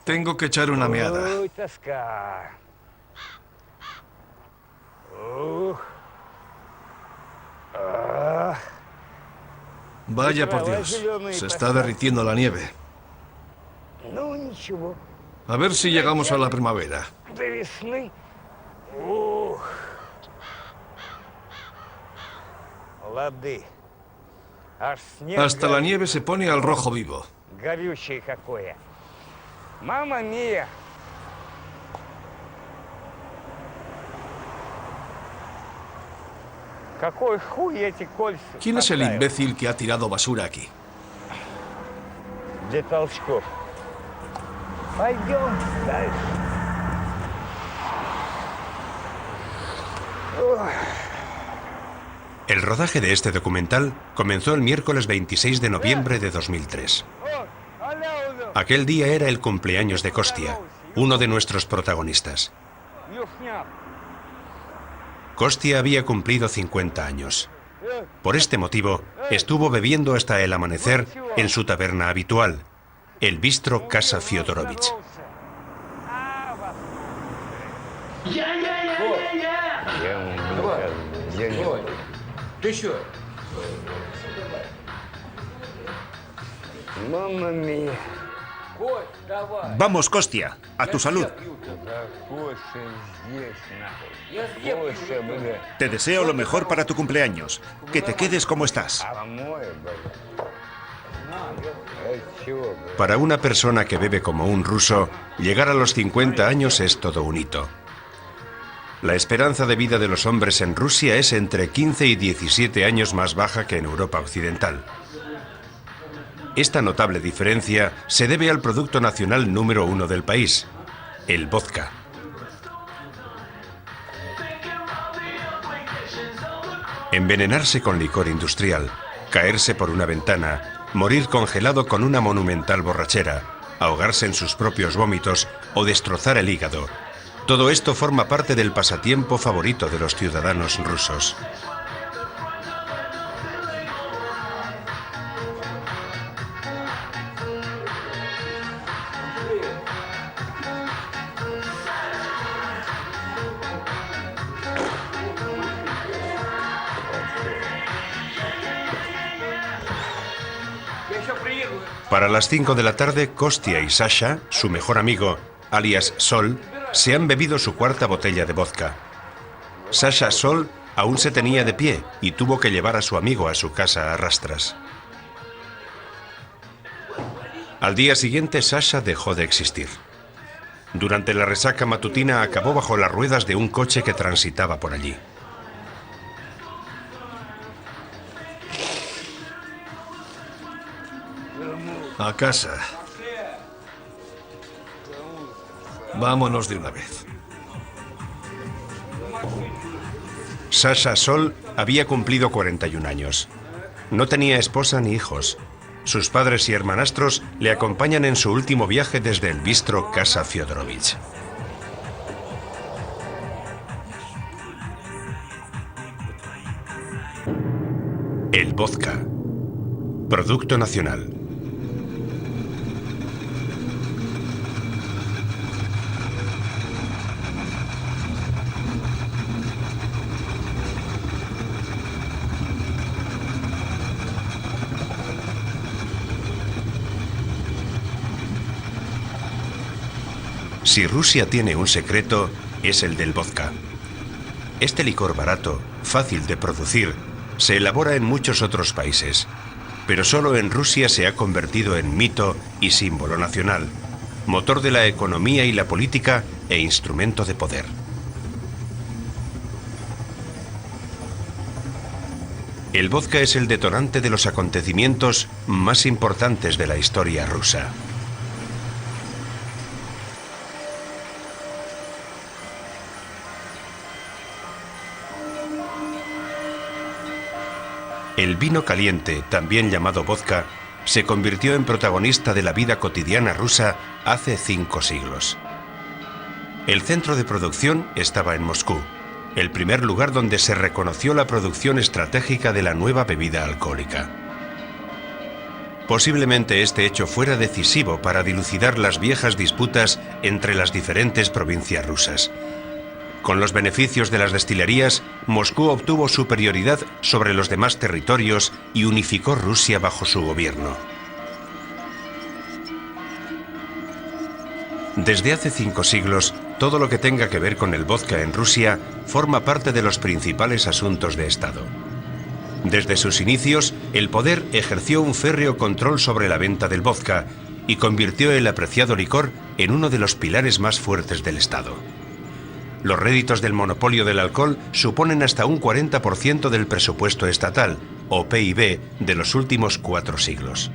Tengo que echar una meada. Vaya por Dios, se está derritiendo la nieve. A ver si llegamos a la primavera. Hasta la nieve se pone al rojo vivo. ¡Mamma mía! ¿Quién es el imbécil que ha tirado basura aquí? El rodaje de este documental comenzó el miércoles 26 de noviembre de 2003. Aquel día era el cumpleaños de Kostya, uno de nuestros protagonistas. Kostya había cumplido 50 años. Por este motivo, estuvo bebiendo hasta el amanecer en su taberna habitual, el bistro Casa Fyodorovich. Vamos, Kostya, a tu salud. Te deseo lo mejor para tu cumpleaños. Que te quedes como estás. Para una persona que bebe como un ruso, llegar a los 50 años es todo un hito. La esperanza de vida de los hombres en Rusia es entre 15 y 17 años más baja que en Europa occidental. Esta notable diferencia se debe al producto nacional número 1 del país, el vodka. Envenenarse con licor industrial, caerse por una ventana, morir congelado con una monumental borrachera, ahogarse en sus propios vómitos o destrozar el hígado. Todo esto forma parte del pasatiempo favorito de los ciudadanos rusos. Para las 5 de la tarde, Kostya y Sasha, su mejor amigo, alias Sol, se han bebido su cuarta botella de vodka. Sasha Sol aún se tenía de pie y tuvo que llevar a su amigo a su casa a rastras. Al día siguiente, Sasha dejó de existir. Durante la resaca matutina acabó bajo las ruedas de un coche que transitaba por allí. A casa. Vámonos de una vez. Sasha Sol había cumplido 41 años. No tenía esposa ni hijos. Sus padres y hermanastros le acompañan en su último viaje desde el bistro Casa Fyodorovich. El vodka. Producto nacional. Si Rusia tiene un secreto, es el del vodka. Este licor barato, fácil de producir, se elabora en muchos otros países, pero solo en Rusia se ha convertido en mito y símbolo nacional, motor de la economía y la política e instrumento de poder. El vodka es el detonante de los acontecimientos más importantes de la historia rusa. El vino caliente, también llamado vodka, se convirtió en protagonista de la vida cotidiana rusa hace 5 siglos. El centro de producción estaba en Moscú, el primer lugar donde se reconoció la producción estratégica de la nueva bebida alcohólica. Posiblemente este hecho fuera decisivo para dilucidar las viejas disputas entre las diferentes provincias rusas. Con los beneficios de las destilerías, Moscú obtuvo superioridad sobre los demás territorios y unificó Rusia bajo su gobierno. Desde hace 5 siglos, todo lo que tenga que ver con el vodka en Rusia forma parte de los principales asuntos de Estado. Desde sus inicios, el poder ejerció un férreo control sobre la venta del vodka y convirtió el apreciado licor en uno de los pilares más fuertes del Estado. Los réditos del monopolio del alcohol suponen hasta un 40% del presupuesto estatal, o PIB, de los últimos 4 siglos.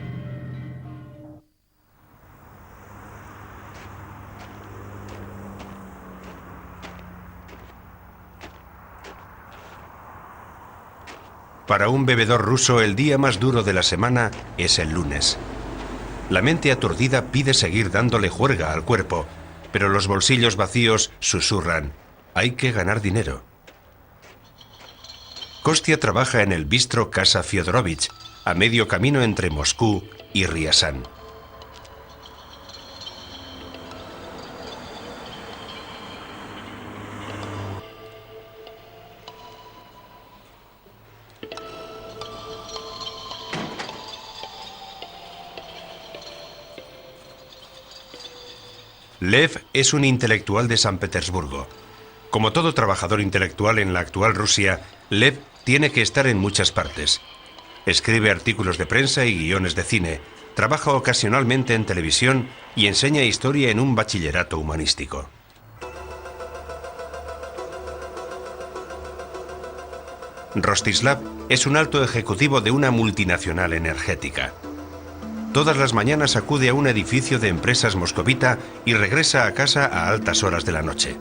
Para un bebedor ruso, el día más duro de la semana es el lunes. La mente aturdida pide seguir dándole juerga al cuerpo, pero los bolsillos vacíos susurran: hay que ganar dinero. Kostya trabaja en el bistro Casa Fyodorovich, a medio camino entre Moscú y Riazán. Lev es un intelectual de San Petersburgo. Como todo trabajador intelectual en la actual Rusia, Lev tiene que estar en muchas partes. Escribe artículos de prensa y guiones de cine, trabaja ocasionalmente en televisión y enseña historia en un bachillerato humanístico. Rostislav es un alto ejecutivo de una multinacional energética. Todas las mañanas acude a un edificio de empresas moscovita y regresa a casa a altas horas de la noche.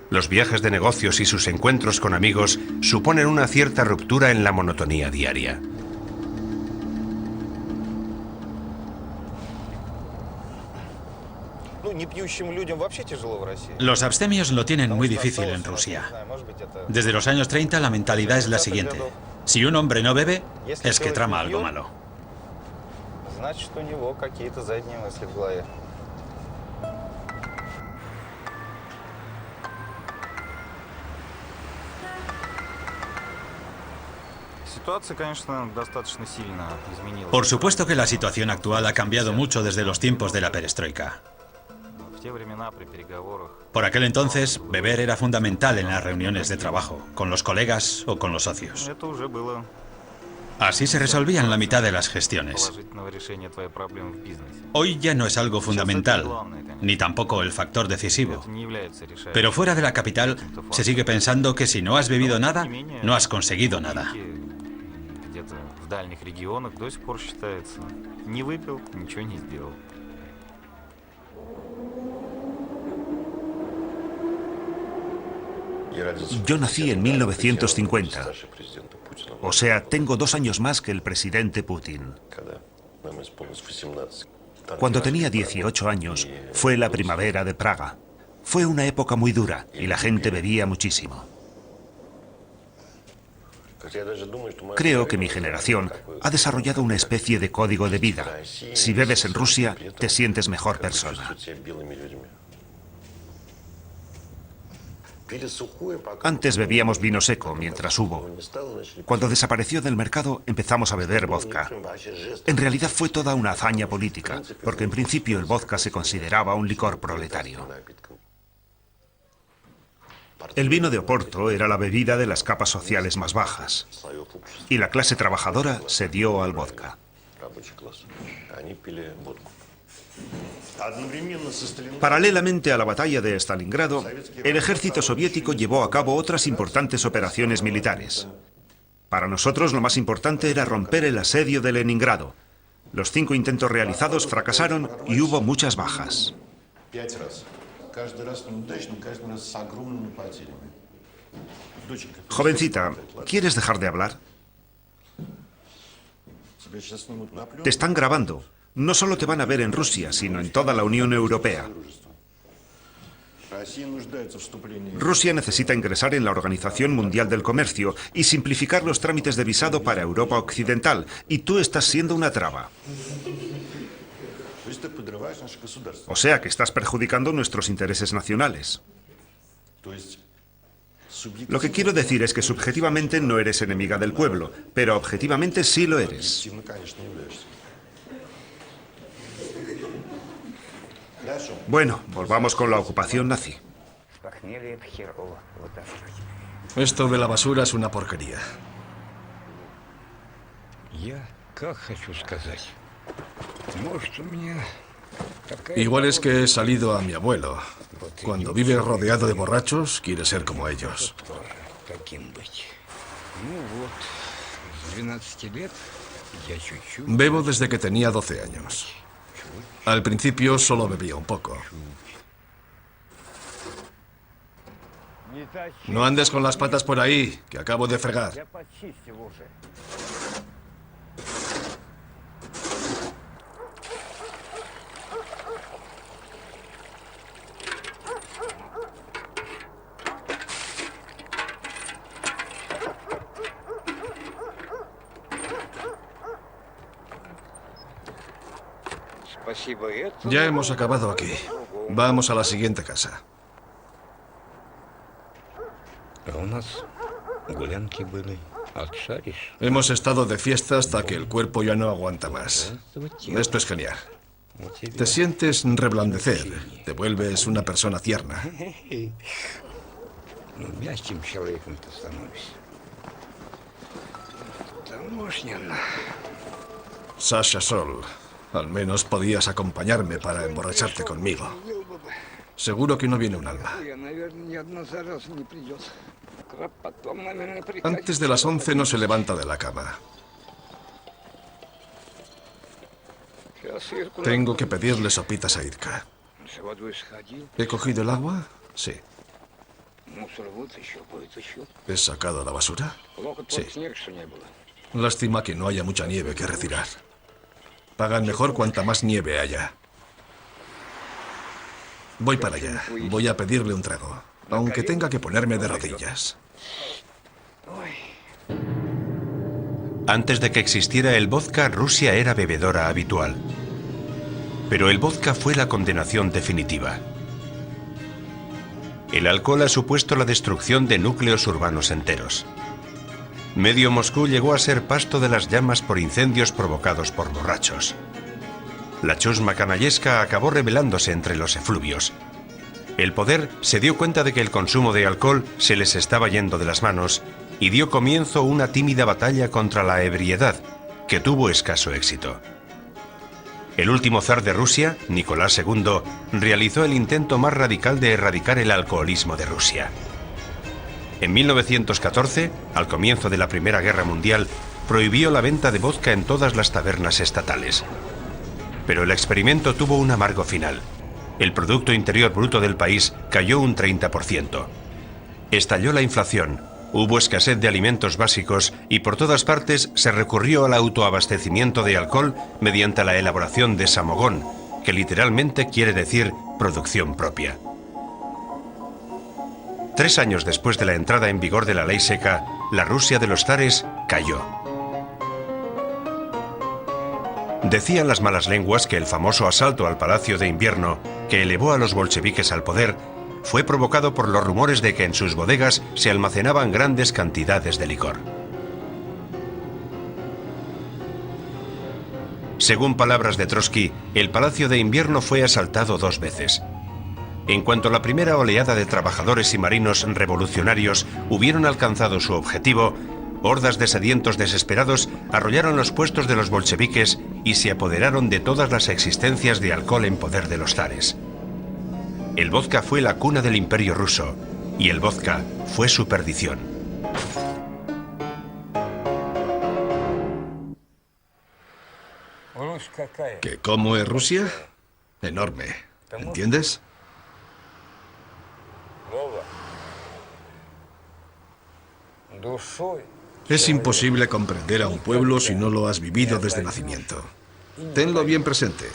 Los viajes de negocios y sus encuentros con amigos suponen una cierta ruptura en la monotonía diaria. Los abstemios lo tienen muy difícil en Rusia. Desde los años 30 la mentalidad es la siguiente: si un hombre no bebe, es que trama algo malo. Por supuesto que la situación actual ha cambiado mucho desde los tiempos de la perestroika. Por aquel entonces, beber era fundamental en las reuniones de trabajo, con los colegas o con los socios. Así se resolvían la mitad de las gestiones. Hoy ya no es algo fundamental, ni tampoco el factor decisivo. Pero fuera de la capital se sigue pensando que si no has bebido nada, no has conseguido nada. Yo nací en 1950. O sea, tengo 2 años más que el presidente Putin. Cuando tenía 18 años, fue la primavera de Praga. Fue una época muy dura y la gente bebía muchísimo. Creo que mi generación ha desarrollado una especie de código de vida. Si bebes en Rusia, te sientes mejor persona. Antes bebíamos vino seco mientras hubo. Cuando desapareció del mercado empezamos a beber vodka. En realidad fue toda una hazaña política, porque en principio el vodka se consideraba un licor proletario. El vino de Oporto era la bebida de las capas sociales más bajas, y la clase trabajadora se dio al vodka. Paralelamente a la batalla de Stalingrado, el ejército soviético llevó a cabo otras importantes operaciones militares. Para nosotros lo más importante era romper el asedio de Leningrado. Los 5 intentos realizados fracasaron y hubo muchas bajas. Jovencita, ¿quieres dejar de hablar? Te están grabando. No solo te van a ver en Rusia, sino en toda la Unión Europea. Rusia necesita ingresar en la Organización Mundial del Comercio y simplificar los trámites de visado para Europa Occidental, y tú estás siendo una traba. O sea que estás perjudicando nuestros intereses nacionales. Lo que quiero decir es que subjetivamente no eres enemiga del pueblo, pero objetivamente sí lo eres. Bueno, volvamos con la ocupación nazi. Esto de la basura es una porquería. Igual es que he salido a mi abuelo. Cuando vive rodeado de borrachos, quiere ser como ellos. Bebo desde que tenía 12 años. Al principio solo bebía un poco. No andes con las patas por ahí, que acabo de fregar. Ya hemos acabado aquí. Vamos a la siguiente casa. Hemos estado de fiesta hasta que el cuerpo ya no aguanta más. Esto es genial. Te sientes reblandecer. Te vuelves una persona tierna. Sasha Sol, al menos podías acompañarme para emborracharte conmigo. Seguro que no viene un alma. Antes de las 11 no se levanta de la cama. Tengo que pedirle sopitas a Irka. ¿He cogido el agua? Sí. ¿He sacado la basura? Sí. Lástima que no haya mucha nieve que retirar. Pagan mejor cuanta más nieve haya. Voy para allá. Voy a pedirle un trago, aunque tenga que ponerme de rodillas. Antes de que existiera el vodka, Rusia era bebedora habitual. Pero el vodka fue la condenación definitiva. El alcohol ha supuesto la destrucción de núcleos urbanos enteros. Medio Moscú llegó a ser pasto de las llamas por incendios provocados por borrachos. La chusma canallesca acabó rebelándose entre los efluvios. El poder se dio cuenta de que el consumo de alcohol se les estaba yendo de las manos y dio comienzo una tímida batalla contra la ebriedad, que tuvo escaso éxito. El último zar de Rusia, Nicolás II, realizó el intento más radical de erradicar el alcoholismo de Rusia. En 1914, al comienzo de la Primera Guerra Mundial, prohibió la venta de vodka en todas las tabernas estatales. Pero el experimento tuvo un amargo final. El Producto Interior Bruto del país cayó un 30%. Estalló la inflación, hubo escasez de alimentos básicos y por todas partes se recurrió al autoabastecimiento de alcohol mediante la elaboración de samogón, que literalmente quiere decir producción propia. 3 años después de la entrada en vigor de la ley seca, la Rusia de los zares cayó. Decían las malas lenguas que el famoso asalto al Palacio de Invierno, que elevó a los bolcheviques al poder, fue provocado por los rumores de que en sus bodegas se almacenaban grandes cantidades de licor. Según palabras de Trotsky, el Palacio de Invierno fue asaltado 2 veces. En cuanto la primera oleada de trabajadores y marinos revolucionarios hubieron alcanzado su objetivo, hordas de sedientos desesperados arrollaron los puestos de los bolcheviques y se apoderaron de todas las existencias de alcohol en poder de los zares. El vodka fue la cuna del Imperio ruso y el vodka fue su perdición. ¿Que cómo es Rusia? Enorme. ¿Entiendes? Es imposible comprender a un pueblo si no lo has vivido desde nacimiento. Tenlo bien presente.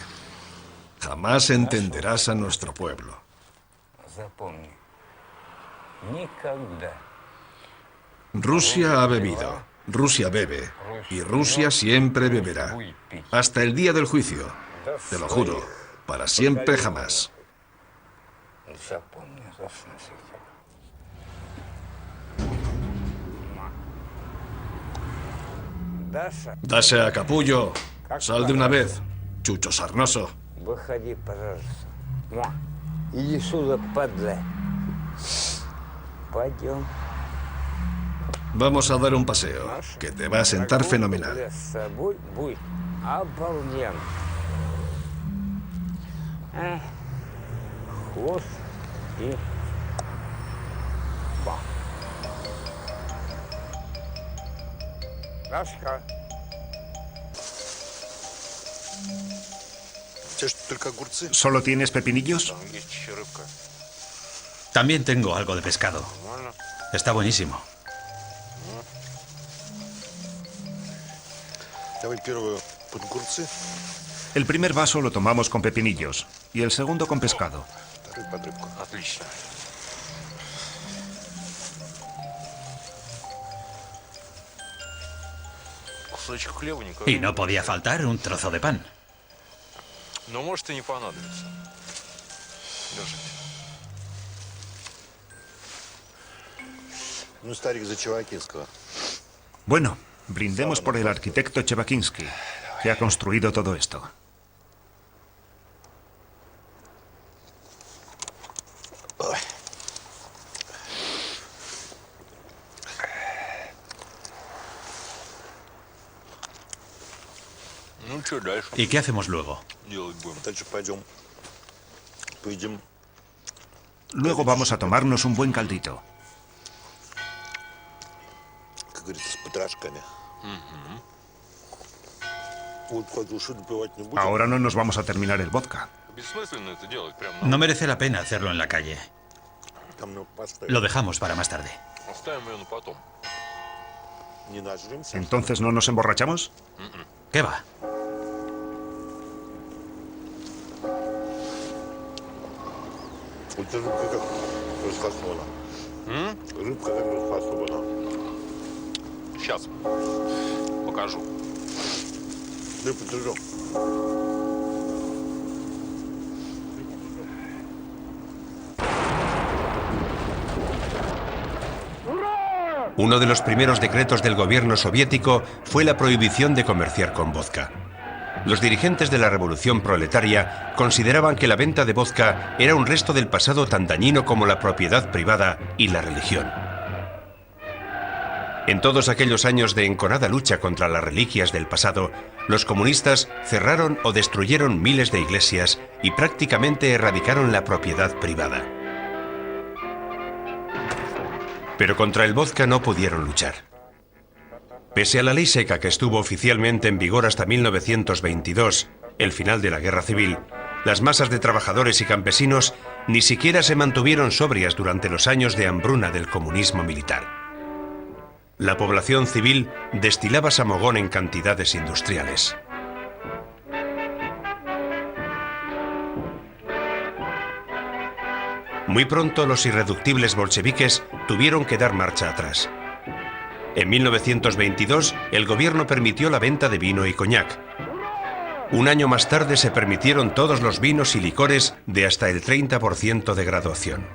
Jamás entenderás a nuestro pueblo. Rusia ha bebido, Rusia bebe, y Rusia siempre beberá. Hasta el día del juicio. Te lo juro, para siempre jamás. Dasha, capullo, sal de una vez, chucho sarnoso. Vamos a dar un paseo, que te va a sentar fenomenal. ¿Solo tienes pepinillos? También tengo algo de pescado. Está buenísimo. El primer vaso lo tomamos con pepinillos y el segundo con pescado. Y no podía faltar un trozo de pan. Bueno, brindemos por el arquitecto Chevakinsky, que ha construido todo esto. ¿Y qué hacemos luego? Luego vamos a tomarnos un buen caldito. Ahora no nos vamos a terminar el vodka. No merece la pena hacerlo en la calle. Lo dejamos para más tarde. ¿Entonces no nos emborrachamos? ¿Qué va? Сейчас покажу. Uno de los primeros decretos del gobierno soviético fue la prohibición de comerciar con vodka. Los dirigentes de la revolución proletaria consideraban que la venta de vodka era un resto del pasado tan dañino como la propiedad privada y la religión. En todos aquellos años de enconada lucha contra las reliquias del pasado, los comunistas cerraron o destruyeron miles de iglesias y prácticamente erradicaron la propiedad privada. Pero contra el vodka no pudieron luchar. Pese a la ley seca que estuvo oficialmente en vigor hasta 1922, el final de la Guerra Civil, las masas de trabajadores y campesinos ni siquiera se mantuvieron sobrias durante los años de hambruna del comunismo militar. La población civil destilaba samogón en cantidades industriales. Muy pronto los irreductibles bolcheviques tuvieron que dar marcha atrás. En 1922, el gobierno permitió la venta de vino y coñac. Un año más tarde se permitieron todos los vinos y licores de hasta el 30% de graduación.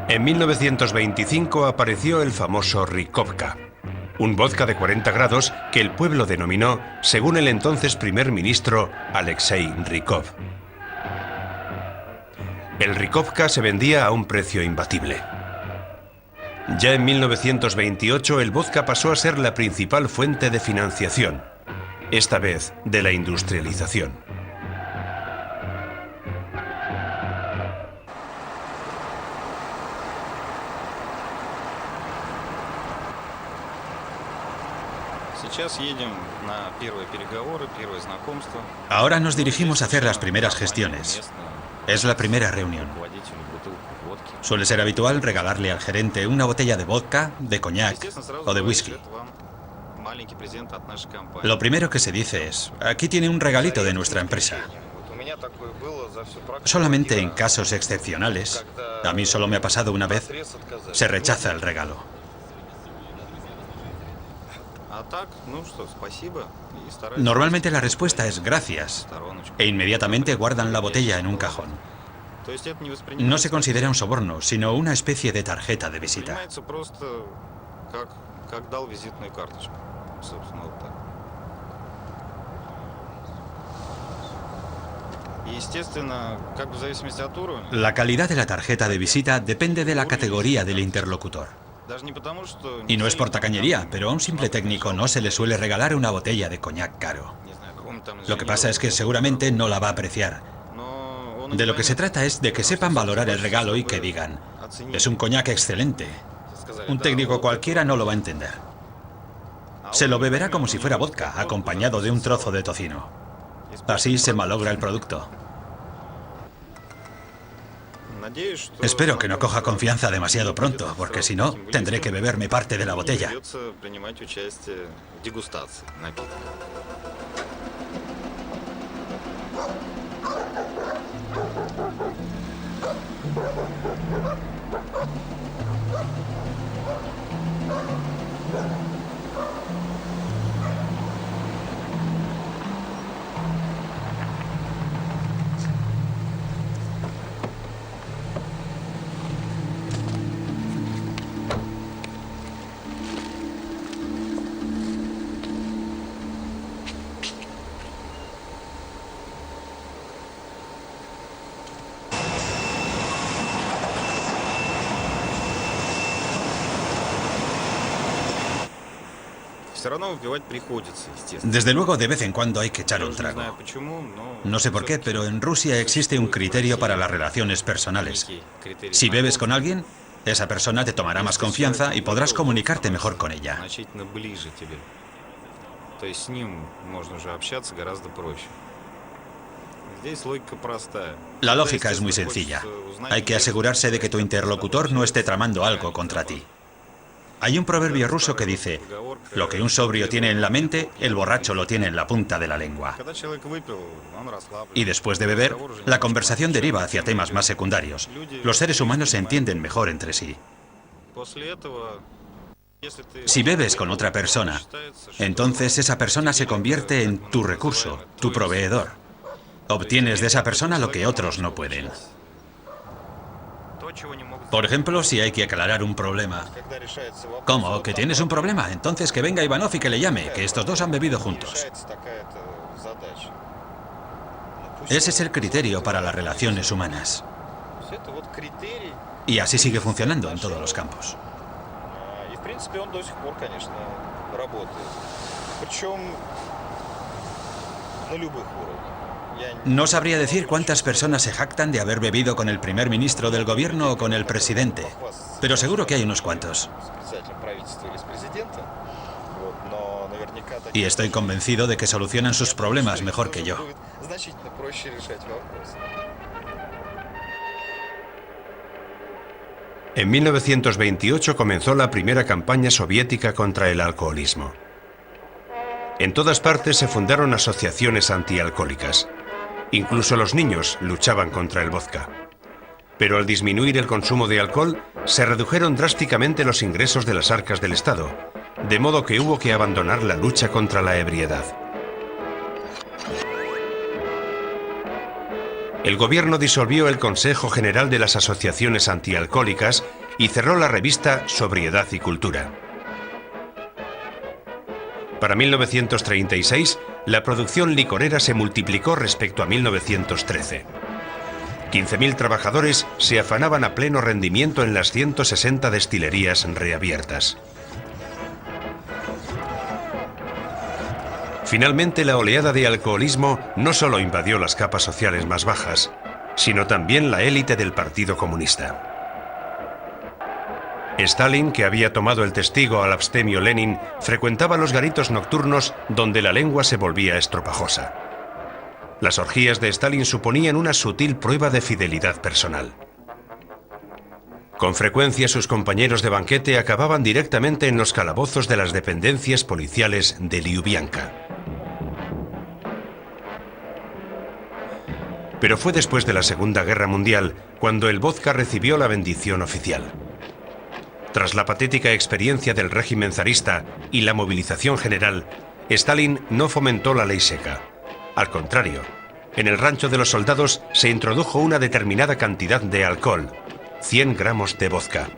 En 1925 apareció el famoso Rikovka, un vodka de 40 grados que el pueblo denominó según el entonces primer ministro Alexei Rykov. El Rikovka se vendía a un precio imbatible. Ya en 1928 el vodka pasó a ser la principal fuente de financiación, esta vez de la industrialización. Ahora nos dirigimos a hacer las primeras gestiones. Es la primera reunión. Suele ser habitual regalarle al gerente una botella de vodka, de coñac o de whisky. Lo primero que se dice es, aquí tiene un regalito de nuestra empresa. Solamente en casos excepcionales, a mí solo me ha pasado una vez, se rechaza el regalo. Normalmente la respuesta es gracias, e inmediatamente guardan la botella en un cajón. No se considera un soborno, sino una especie de tarjeta de visita. La calidad de la tarjeta de visita depende de la categoría del interlocutor. Y no es por tacañería, pero a un simple técnico no se le suele regalar una botella de coñac caro. Lo que pasa es que seguramente no la va a apreciar. De lo que se trata es de que sepan valorar el regalo y que digan, es un coñac excelente. Un técnico cualquiera no lo va a entender. Se lo beberá como si fuera vodka, acompañado de un trozo de tocino. Así se malogra el producto. Espero que no coja confianza demasiado pronto, porque si no, tendré que beberme parte de la botella. Desde luego, de vez en cuando hay que echar un trago. No sé por qué, pero en Rusia existe un criterio para las relaciones personales. Si bebes con alguien, esa persona te tomará más confianza y podrás comunicarte mejor con ella. La lógica es muy sencilla. Hay que asegurarse de que tu interlocutor no esté tramando algo contra ti. Hay un proverbio ruso que dice, lo que un sobrio tiene en la mente, el borracho lo tiene en la punta de la lengua. Y después de beber, la conversación deriva hacia temas más secundarios. Los seres humanos se entienden mejor entre sí. Si bebes con otra persona, entonces esa persona se convierte en tu recurso, tu proveedor. Obtienes de esa persona lo que otros no pueden. Por ejemplo, si hay que aclarar un problema. ¿Cómo? ¿Que tienes un problema? Entonces que venga Ivanov y que le llame, que estos dos han bebido juntos. Ese es el criterio para las relaciones humanas. Y así sigue funcionando en todos los campos. No sabría decir cuántas personas se jactan de haber bebido con el primer ministro del gobierno o con el presidente, pero seguro que hay unos cuantos. Y estoy convencido de que solucionan sus problemas mejor que yo. En 1928 comenzó la primera campaña soviética contra el alcoholismo. En todas partes se fundaron asociaciones antialcohólicas. Incluso los niños luchaban contra el vodka. Pero al disminuir el consumo de alcohol, se redujeron drásticamente los ingresos de las arcas del Estado, de modo que hubo que abandonar la lucha contra la ebriedad. El gobierno disolvió el Consejo General de las Asociaciones Antialcohólicas y cerró la revista Sobriedad y Cultura. Para 1936, la producción licorera se multiplicó respecto a 1913. 15.000 trabajadores se afanaban a pleno rendimiento en las 160 destilerías reabiertas. Finalmente, la oleada de alcoholismo no solo invadió las capas sociales más bajas, sino también la élite del Partido Comunista. Stalin, que había tomado el testigo al abstemio Lenin, frecuentaba los garitos nocturnos donde la lengua se volvía estropajosa. Las orgías de Stalin suponían una sutil prueba de fidelidad personal. Con frecuencia sus compañeros de banquete acababan directamente en los calabozos de las dependencias policiales de Liubianka. Pero fue después de la Segunda Guerra Mundial cuando el vodka recibió la bendición oficial. Tras la patética experiencia del régimen zarista y la movilización general, Stalin no fomentó la ley seca. Al contrario, en el rancho de los soldados se introdujo una determinada cantidad de alcohol, 100 gramos de vodka.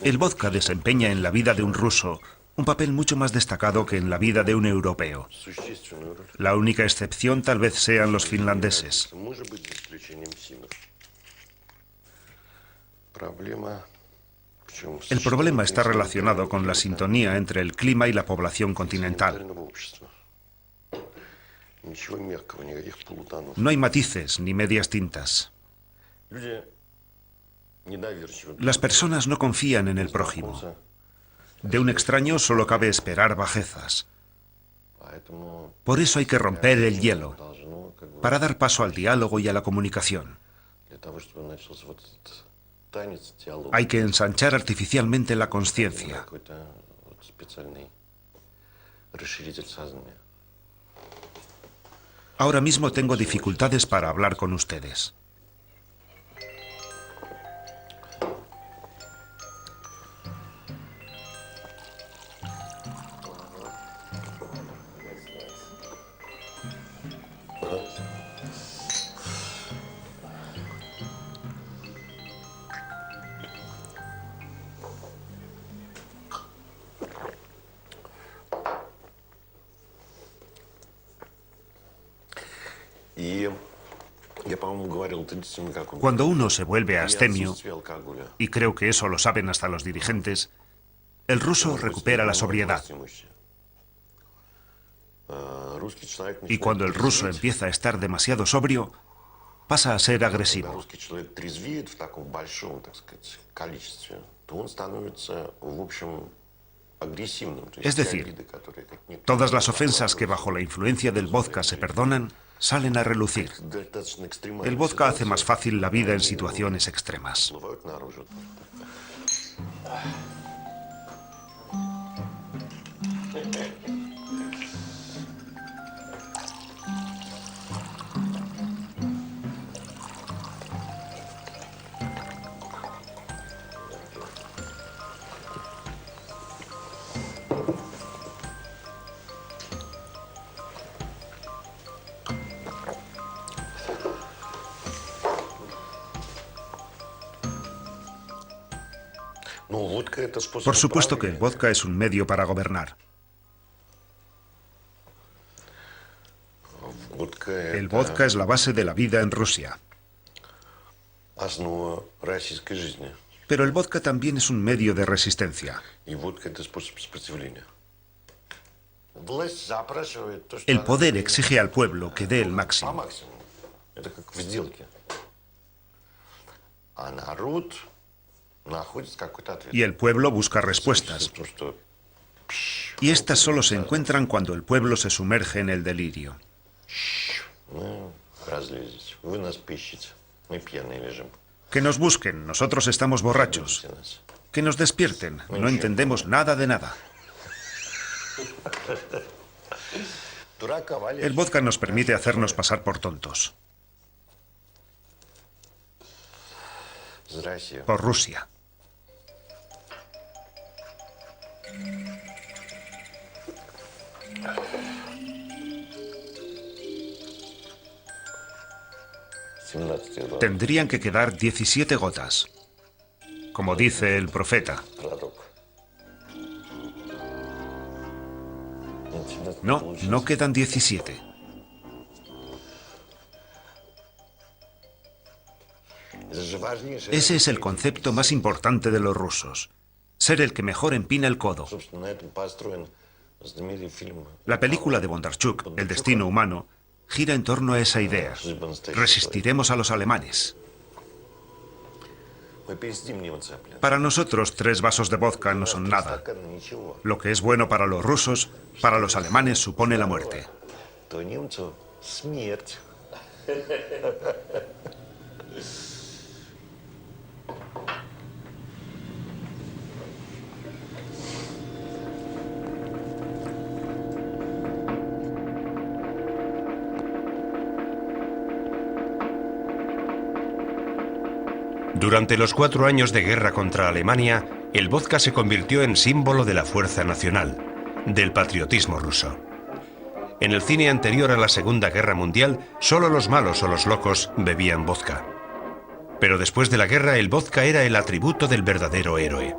El vodka desempeña en la vida de un ruso un papel mucho más destacado que en la vida de un europeo. La única excepción tal vez sean los finlandeses. El problema está relacionado con la sintonía entre el clima y la población continental. No hay matices ni medias tintas. Las personas no confían en el prójimo. De un extraño solo cabe esperar bajezas. Por eso hay que romper el hielo, para dar paso al diálogo y a la comunicación. Hay que ensanchar artificialmente la consciencia. Ahora mismo tengo dificultades para hablar con ustedes. Cuando uno se vuelve abstemio, y creo que eso lo saben hasta los dirigentes, el ruso recupera la sobriedad. Y cuando el ruso empieza a estar demasiado sobrio, pasa a ser agresivo. Es decir, todas las ofensas que bajo la influencia del vodka se perdonan, salen a relucir. El vodka hace más fácil la vida en situaciones extremas. Por supuesto que el vodka es un medio para gobernar. El vodka es la base de la vida en Rusia. Pero el vodka también es un medio de resistencia. El poder exige al pueblo que dé el máximo. Y el pueblo busca respuestas. Y estas solo se encuentran cuando el pueblo se sumerge en el delirio. Que nos busquen, nosotros estamos borrachos. Que nos despierten, no entendemos nada de nada. El vodka nos permite hacernos pasar por tontos. Por Rusia. Tendrían que quedar 17 gotas, como dice el profeta. No, no quedan 17. Ese es el concepto más importante de los rusos. Ser el que mejor empina el codo. La película de Bondarchuk, El destino humano, gira en torno a esa idea. Resistiremos a los alemanes. Para nosotros, 3 vasos de vodka no son nada. Lo que es bueno para los rusos, para los alemanes supone la muerte. Durante los 4 años de guerra contra Alemania, el vodka se convirtió en símbolo de la fuerza nacional, del patriotismo ruso. En el cine anterior a la Segunda Guerra Mundial, solo los malos o los locos bebían vodka. Pero después de la guerra, el vodka era el atributo del verdadero héroe.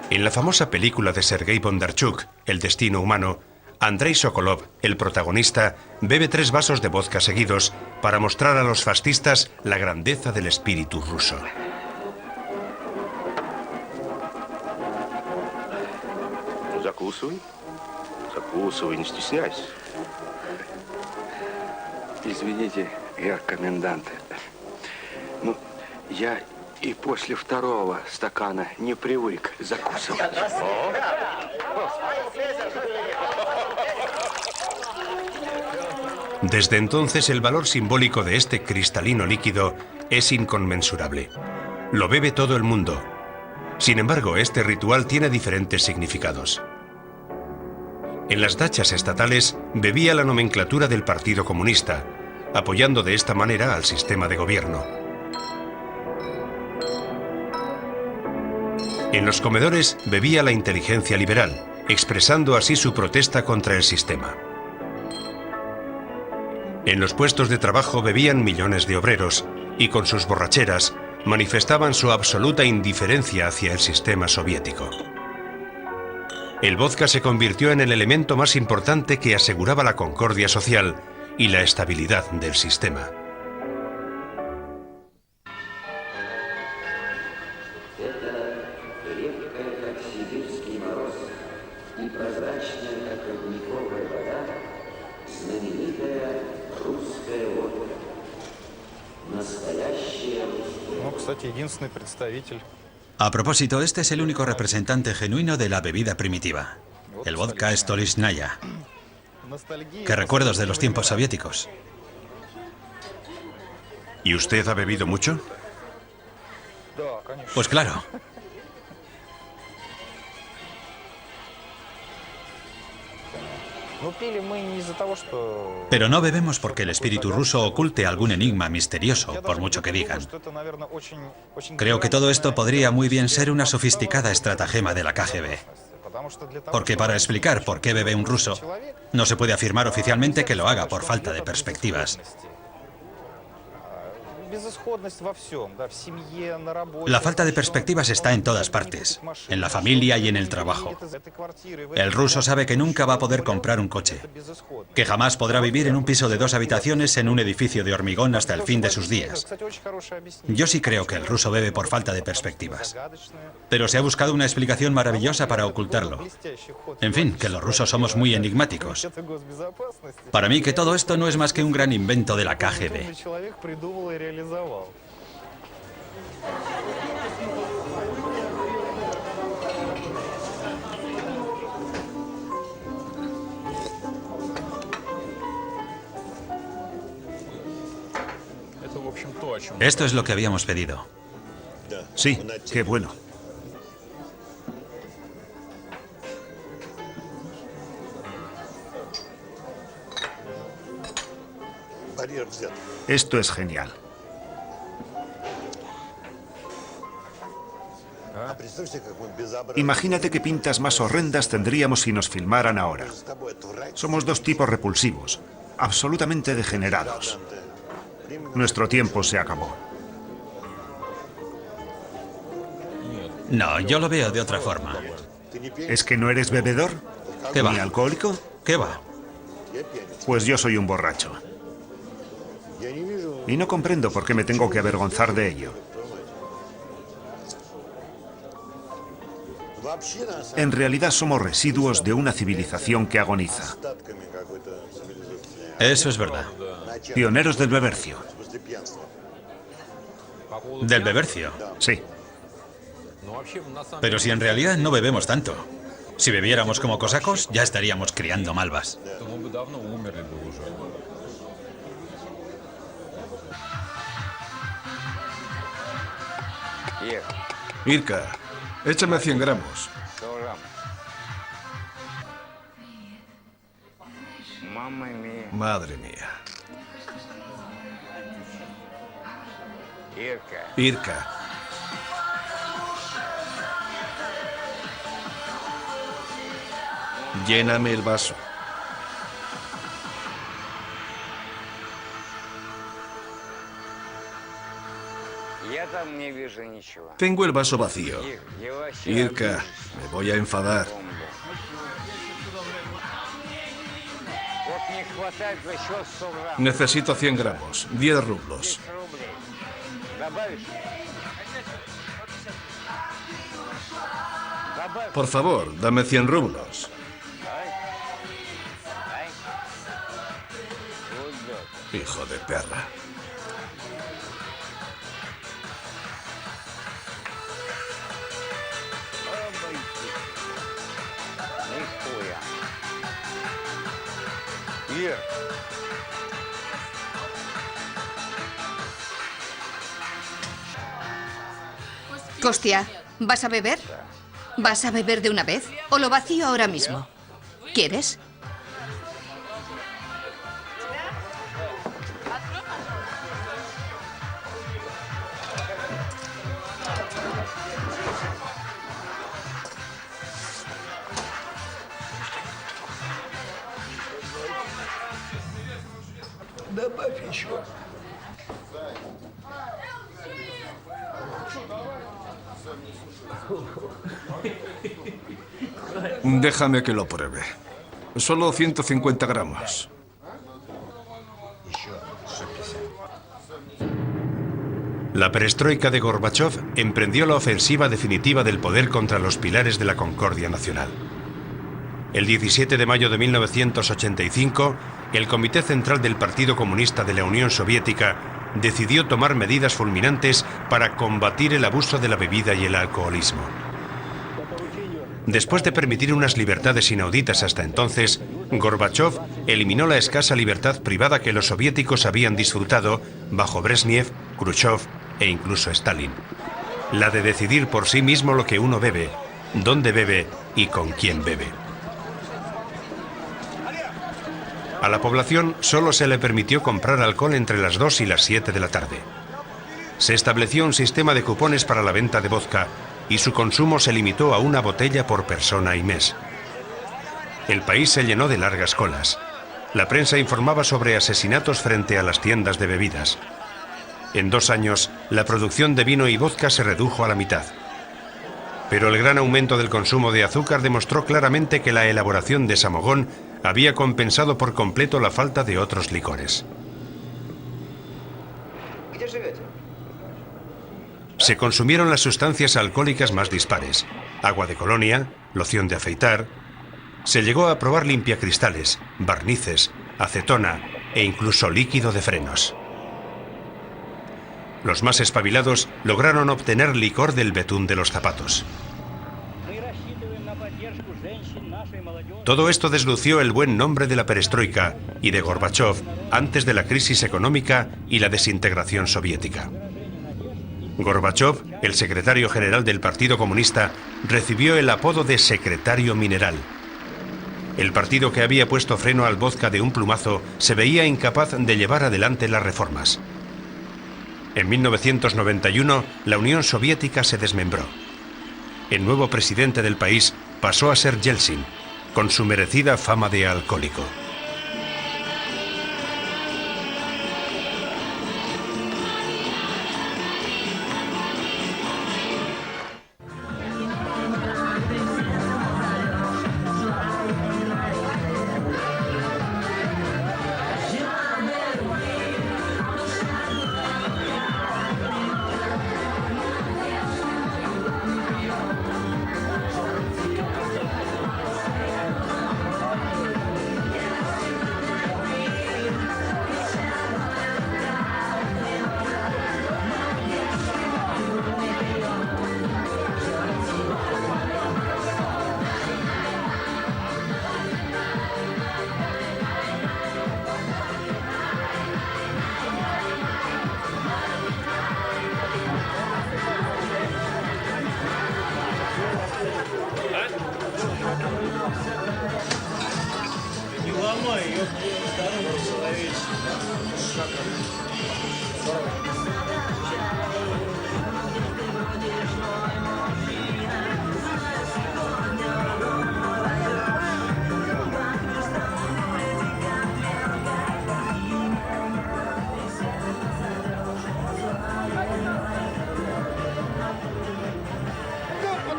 En la famosa película de Sergei Bondarchuk, El destino humano, Andrei Sokolov, el protagonista, bebe 3 vasos de vodka seguidos para mostrar a los fascistas la grandeza del espíritu ruso. Закусывай. Закусывай, не стесняйся. Извините, герр комендант. Ну, я и после 2-го стакана не привык закусывать. Desde entonces el valor simbólico de este cristalino líquido es inconmensurable. Lo bebe todo el mundo. Sin embargo, este ritual tiene diferentes significados. En las dachas estatales bebía la nomenclatura del Partido Comunista, apoyando de esta manera al sistema de gobierno. En los comedores bebía la inteligencia liberal, expresando así su protesta contra el sistema. En los puestos de trabajo bebían millones de obreros y con sus borracheras manifestaban su absoluta indiferencia hacia el sistema soviético. El vodka se convirtió en el elemento más importante que aseguraba la concordia social y la estabilidad del sistema. A propósito, este es el único representante genuino de la bebida primitiva, el vodka Stolichnaya. ¿Qué recuerdos de los tiempos soviéticos? ¿Y usted ha bebido mucho? Pues claro. Pero no bebemos porque el espíritu ruso oculte algún enigma misterioso, por mucho que digan. Creo que todo esto podría muy bien ser una sofisticada estratagema de la KGB. Porque para explicar por qué bebe un ruso, no se puede afirmar oficialmente que lo haga por falta de perspectivas. La falta de perspectivas está en todas partes, en la familia y en el trabajo. El ruso sabe que nunca va a poder comprar un coche, que jamás podrá vivir en un piso de 2 habitaciones en un edificio de hormigón hasta el fin de sus días. Yo sí creo que el ruso bebe por falta de perspectivas, pero se ha buscado una explicación maravillosa para ocultarlo. En fin, que los rusos somos muy enigmáticos. Para mí que todo esto no es más que un gran invento de la KGB. Esto es lo que habíamos pedido. Sí, qué bueno. Esto es genial. Imagínate qué pintas más horrendas tendríamos si nos filmaran ahora. Somos dos tipos repulsivos, absolutamente degenerados. Nuestro tiempo se acabó. No, yo lo veo de otra forma. ¿Es que no eres bebedor? ¿Qué va? ¿Ni alcohólico? ¿Qué va? Pues yo soy un borracho. Y no comprendo por qué me tengo que avergonzar de ello. En realidad somos residuos de una civilización que agoniza. Eso es verdad. Pioneros del bebercio. Del bebercio. Sí. Pero si en realidad no bebemos tanto. Si bebiéramos como cosacos, ya estaríamos criando malvas. Irka, échame 100 gramos. Madre mía. Irka. Lléname el vaso. Tengo el vaso vacío. Irka, me voy a enfadar. Necesito 100 gramos, 10 rublos. Por favor, dame 100 rublos. Hijo de perra. Kostya, ¿vas a beber? ¿Vas a beber de una vez? ¿O lo vacío ahora mismo? ¿Quieres? Déjame que lo pruebe. Solo 150 gramos. La perestroika de Gorbachov emprendió la ofensiva definitiva del poder contra los pilares de la concordia nacional. El 17 de mayo de 1985, el Comité Central del Partido Comunista de la Unión Soviética decidió tomar medidas fulminantes para combatir el abuso de la bebida y el alcoholismo. Después de permitir unas libertades inauditas hasta entonces, Gorbachov eliminó la escasa libertad privada que los soviéticos habían disfrutado bajo Brezhnev, Khrushchev e incluso Stalin. La de decidir por sí mismo lo que uno bebe, dónde bebe y con quién bebe. A la población solo se le permitió comprar alcohol entre las 2 y las 7 de la tarde. Se estableció un sistema de cupones para la venta de vodka y su consumo se limitó a una botella por persona y mes. El país se llenó de largas colas. La prensa informaba sobre asesinatos frente a las tiendas de bebidas. En 2 años, la producción de vino y vodka se redujo a la mitad. Pero el gran aumento del consumo de azúcar demostró claramente que la elaboración de samogón había compensado por completo la falta de otros licores. Se consumieron las sustancias alcohólicas más dispares: agua de colonia, loción de afeitar. Se llegó a probar limpiacristales, barnices, acetona e incluso líquido de frenos. Los más espabilados lograron obtener licor del betún de los zapatos. Todo esto deslució el buen nombre de la perestroika y de Gorbachov antes de la crisis económica y la desintegración soviética. Gorbachov, el secretario general del Partido Comunista, recibió el apodo de secretario mineral. El partido que había puesto freno al vodka de un plumazo se veía incapaz de llevar adelante las reformas. En 1991, la Unión Soviética se desmembró. el nuevo presidente del país pasó a ser Yeltsin, con su merecida fama de alcohólico.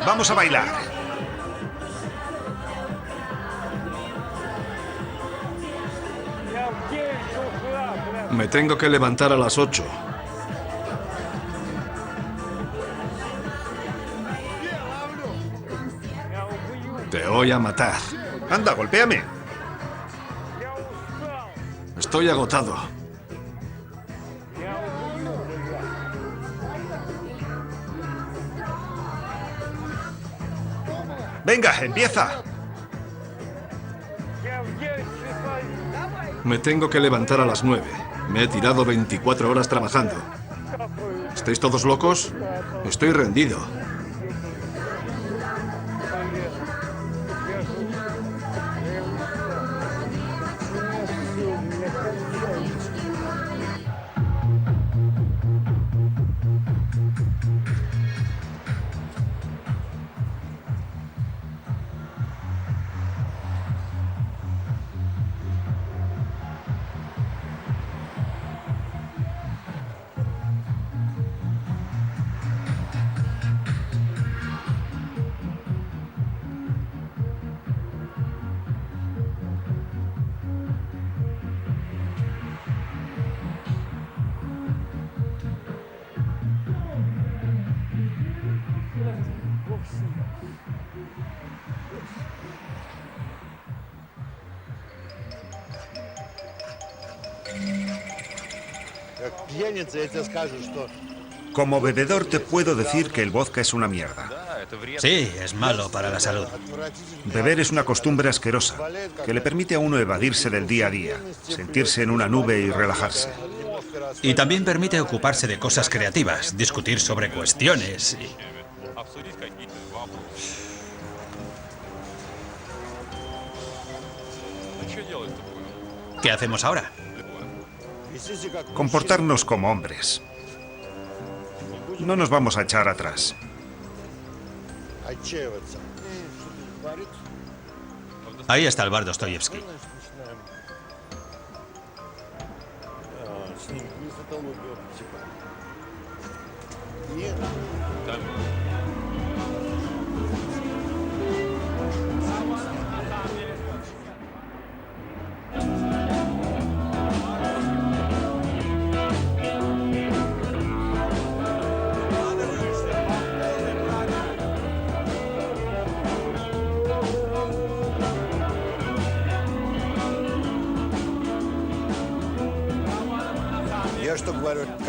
Vamos a bailar. Me tengo que levantar a las 8. Te voy a matar. Anda, golpéame. Estoy agotado. Venga, empieza. Me tengo que levantar a las 9. Me he tirado 24 horas trabajando. ¿Estáis todos locos? Estoy rendido. Como bebedor te puedo decir que el vodka es una mierda. Sí, es malo para la salud. Beber es una costumbre asquerosa que le permite a uno evadirse del día a día, sentirse en una nube y relajarse. Y también permite ocuparse de cosas creativas, discutir sobre cuestiones y... ¿Qué hacemos ahora? Comportarnos como hombres. No nos vamos a echar atrás. Ahí está el bar Dostoyevsky.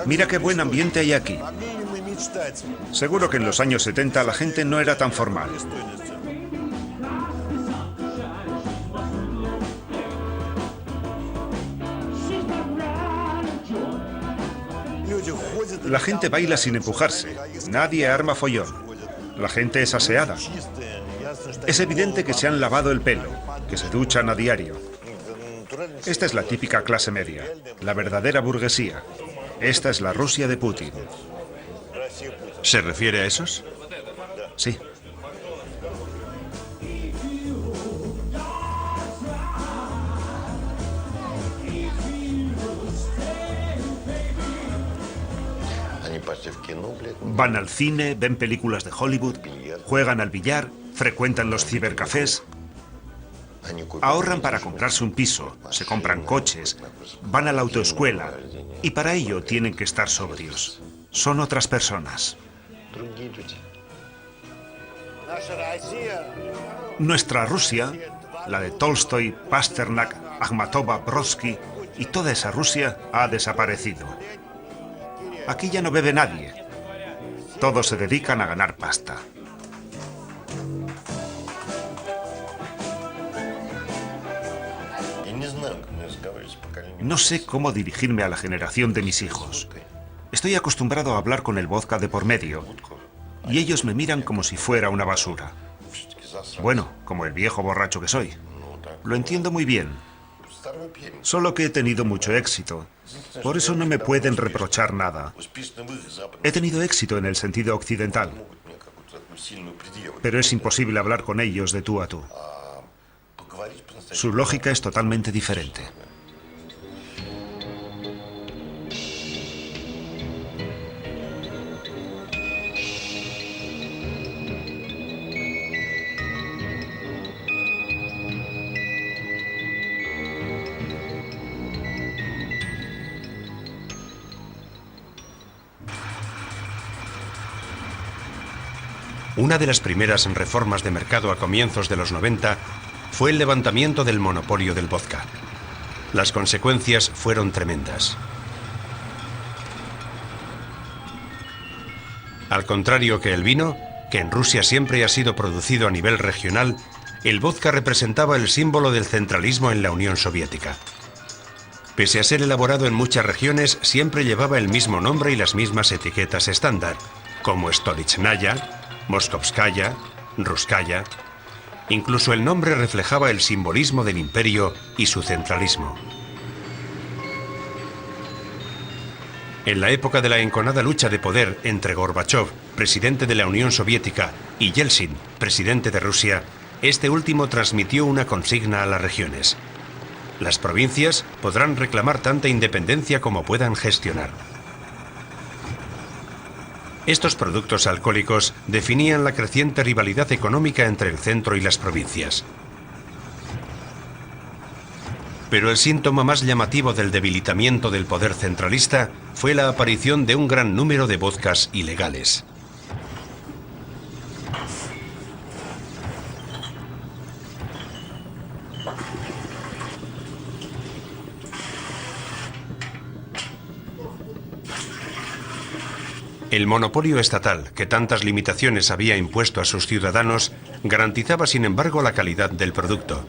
Mira qué buen ambiente hay aquí. Seguro que en los años 70 la gente no era tan formal. La gente baila sin empujarse. Nadie arma follón. La gente es aseada. Es evidente que se han lavado el pelo, que se duchan a diario. Esta es la típica clase media, la verdadera burguesía. Esta es la Rusia de Putin. ¿Se refiere a esos? Sí. Van al cine, ven películas de Hollywood, juegan al billar, frecuentan los cibercafés, ahorran para comprarse un piso, se compran coches, van a la autoescuela y para ello tienen que estar sobrios. Son otras personas. Nuestra Rusia, la de Tolstoy, Pasternak, Akhmatova, Brodsky y toda esa Rusia ha desaparecido. Aquí ya no bebe nadie. Todos se dedican a ganar pasta. No sé cómo dirigirme a la generación de mis hijos. Estoy acostumbrado a hablar con el vodka de por medio y ellos me miran como si fuera una basura. Bueno, como el viejo borracho que soy. Lo entiendo muy bien. Solo que he tenido mucho éxito. Por eso no me pueden reprochar nada. He tenido éxito en el sentido occidental. Pero es imposible hablar con ellos de tú a tú. Su lógica es totalmente diferente. Una de las primeras reformas de mercado a comienzos de los 90 fue el levantamiento del monopolio del vodka. Las consecuencias fueron tremendas. Al contrario que el vino, que en Rusia siempre ha sido producido a nivel regional, el vodka representaba el símbolo del centralismo en la Unión Soviética. Pese a ser elaborado en muchas regiones, siempre llevaba el mismo nombre y las mismas etiquetas estándar, como Stolichnaya, Moskovskaya, Ruskaya. Incluso el nombre reflejaba el simbolismo del imperio y su centralismo. En la época de la enconada lucha de poder entre Gorbachov, presidente de la Unión Soviética, y Yeltsin, presidente de Rusia, este último transmitió una consigna a las regiones. Las provincias podrán reclamar tanta independencia como puedan gestionar. Estos productos alcohólicos definían la creciente rivalidad económica entre el centro y las provincias. Pero el síntoma más llamativo del debilitamiento del poder centralista fue la aparición de un gran número de vodkas ilegales. El monopolio estatal, que tantas limitaciones había impuesto a sus ciudadanos, garantizaba sin embargo la calidad del producto.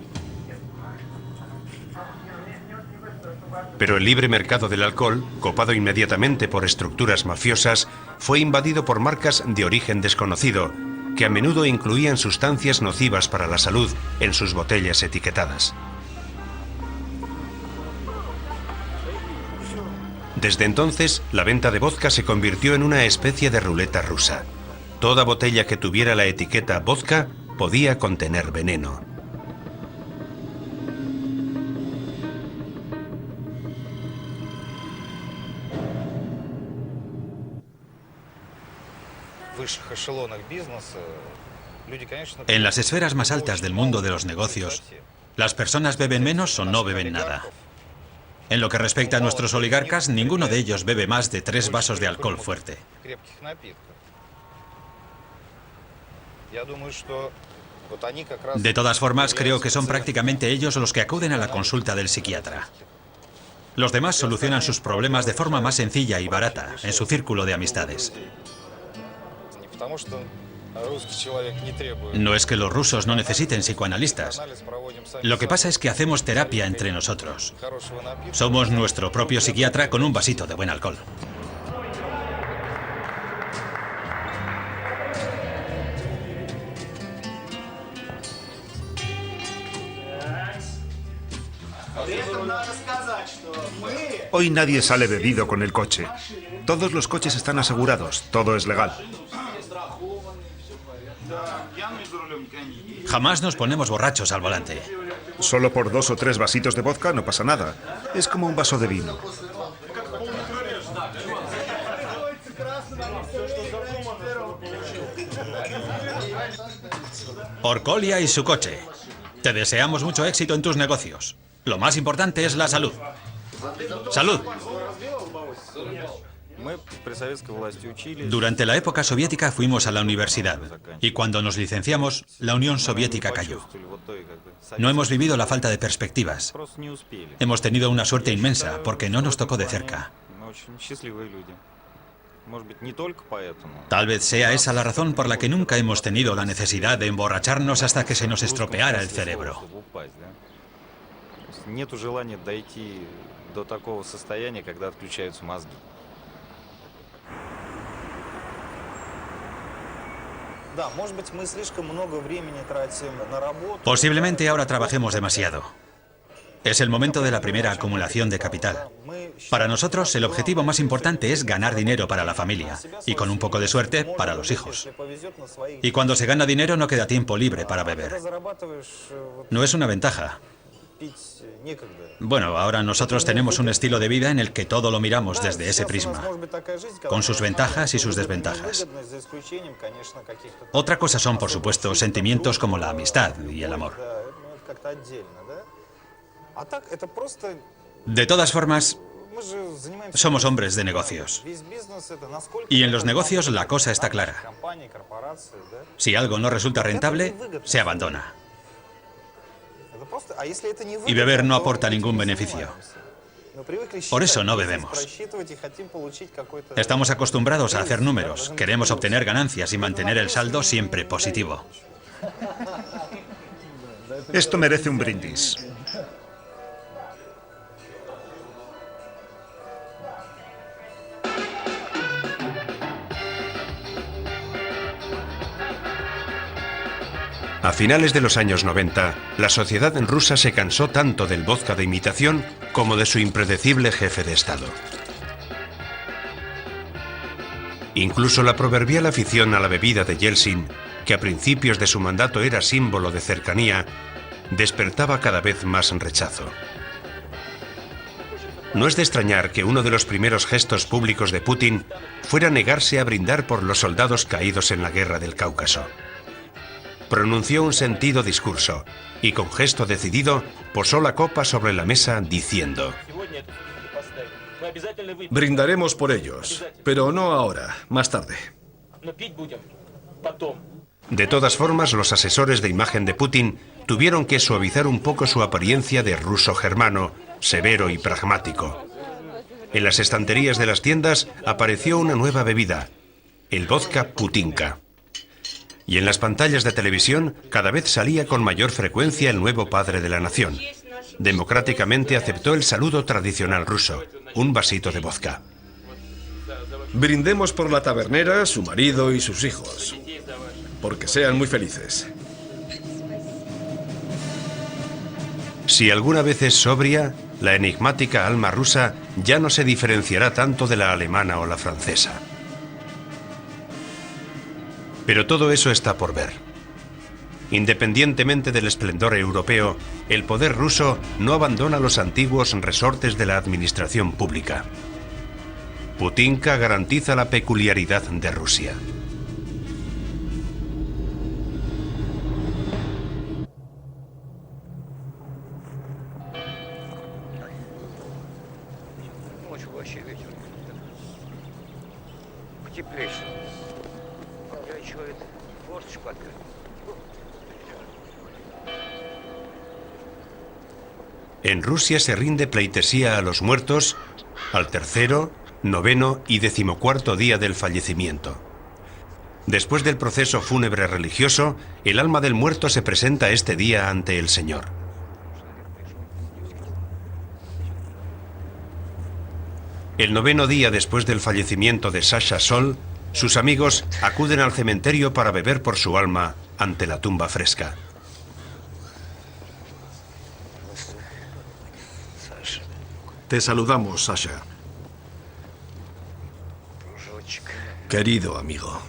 Pero el libre mercado del alcohol, copado inmediatamente por estructuras mafiosas, fue invadido por marcas de origen desconocido, que a menudo incluían sustancias nocivas para la salud en sus botellas etiquetadas. Desde entonces, la venta de vodka se convirtió en una especie de ruleta rusa. Toda botella que tuviera la etiqueta vodka podía contener veneno. En las esferas más altas del mundo de los negocios, las personas beben menos o no beben nada. En lo que respecta a nuestros oligarcas, ninguno de ellos bebe más de 3 vasos de alcohol fuerte. De todas formas, creo que son prácticamente ellos los que acuden a la consulta del psiquiatra. Los demás solucionan sus problemas de forma más sencilla y barata, en su círculo de amistades. No es que los rusos no necesiten psicoanalistas. Lo que pasa es que hacemos terapia entre nosotros. Somos nuestro propio psiquiatra con un vasito de buen alcohol. Hoy nadie sale bebido con el coche. Todos los coches están asegurados, todo es legal. Jamás nos ponemos borrachos al volante. Solo por 2 o 3 vasitos de vodka no pasa nada. Es como un vaso de vino. Orcolia y su coche. Te deseamos mucho éxito en tus negocios. Lo más importante es la salud. ¡Salud! Durante la época soviética fuimos a la universidad y cuando nos licenciamos, la Unión Soviética cayó. No hemos vivido la falta de perspectivas. Hemos tenido una suerte inmensa porque no nos tocó de cerca. Tal vez sea esa la razón por la que nunca hemos tenido la necesidad de emborracharnos hasta que se nos estropeara el cerebro. Posiblemente ahora trabajemos demasiado. Es el momento de la primera acumulación de capital. Para nosotros, el objetivo más importante es ganar dinero para la familia y, con un poco de suerte, para los hijos. Y cuando se gana dinero no queda tiempo libre para beber. No es una ventaja. Bueno, ahora nosotros tenemos un estilo de vida en el que todo lo miramos desde ese prisma, con sus ventajas y sus desventajas. Otra cosa son, por supuesto, sentimientos como la amistad y el amor. De todas formas, somos hombres de negocios. Y en los negocios la cosa está clara. Si algo no resulta rentable, se abandona. Y beber no aporta ningún beneficio. Por eso no bebemos. Estamos acostumbrados a hacer números, queremos obtener ganancias y mantener el saldo siempre positivo. Esto merece un brindis. A finales de los años 90, la sociedad rusa se cansó tanto del vodka de imitación como de su impredecible jefe de Estado. Incluso la proverbial afición a la bebida de Yeltsin, que a principios de su mandato era símbolo de cercanía, despertaba cada vez más rechazo. No es de extrañar que uno de los primeros gestos públicos de Putin fuera negarse a brindar por los soldados caídos en la guerra del Cáucaso. Pronunció un sentido discurso y con gesto decidido posó la copa sobre la mesa diciendo: Brindaremos por ellos, pero no ahora, más tarde. De todas formas, los asesores de imagen de Putin tuvieron que suavizar un poco su apariencia de ruso germano, severo y pragmático. En las estanterías de las tiendas apareció una nueva bebida, el vodka Putinka. Y en las pantallas de televisión cada vez salía con mayor frecuencia el nuevo padre de la nación. Democráticamente aceptó el saludo tradicional ruso, un vasito de vodka. Brindemos por la tabernera, su marido y sus hijos. Porque sean muy felices. Si alguna vez es sobria, la enigmática alma rusa ya no se diferenciará tanto de la alemana o la francesa. Pero todo eso está por ver. Independientemente del esplendor europeo, el poder ruso no abandona los antiguos resortes de la administración pública. Putinka garantiza la peculiaridad de Rusia. En Rusia se rinde pleitesía a los muertos al 3º, 9º y 14º día del fallecimiento. Después del proceso fúnebre religioso, el alma del muerto se presenta este día ante el Señor. El 9º día después del fallecimiento de Sasha Sol, sus amigos acuden al cementerio para beber por su alma ante la tumba fresca. Te saludamos, Sasha. Querido amigo.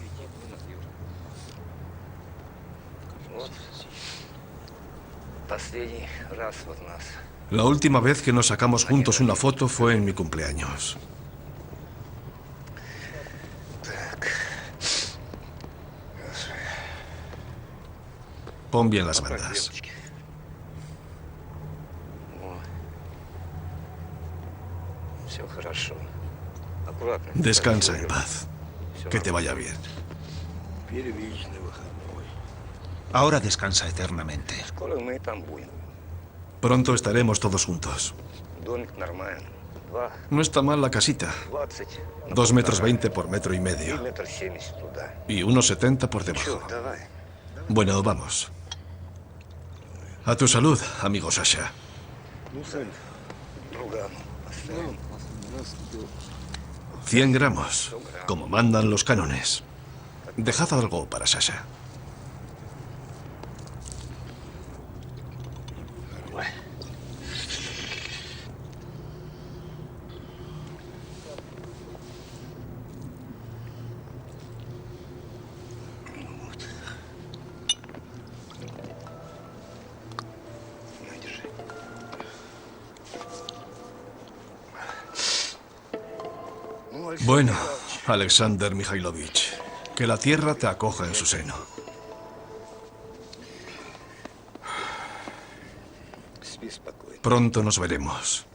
La última vez que nos sacamos juntos una foto fue en mi cumpleaños. Pon bien las bandas. Descansa en paz. Que te vaya bien. Ahora descansa eternamente. Pronto estaremos todos juntos. No está mal la casita. 2,20 metros por 1,5 metros. Y 1,70 por debajo. Bueno, vamos. A tu salud, amigo Sasha. 100 gramos, como mandan los cánones. Dejad algo para Sasha. Bueno, Alexander Mikhailovich, que la tierra te acoja en su seno. Pronto nos veremos.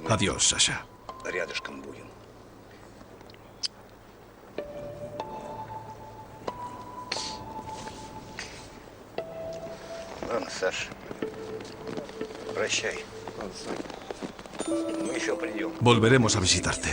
Adiós, Sasha. Volveremos a visitarte.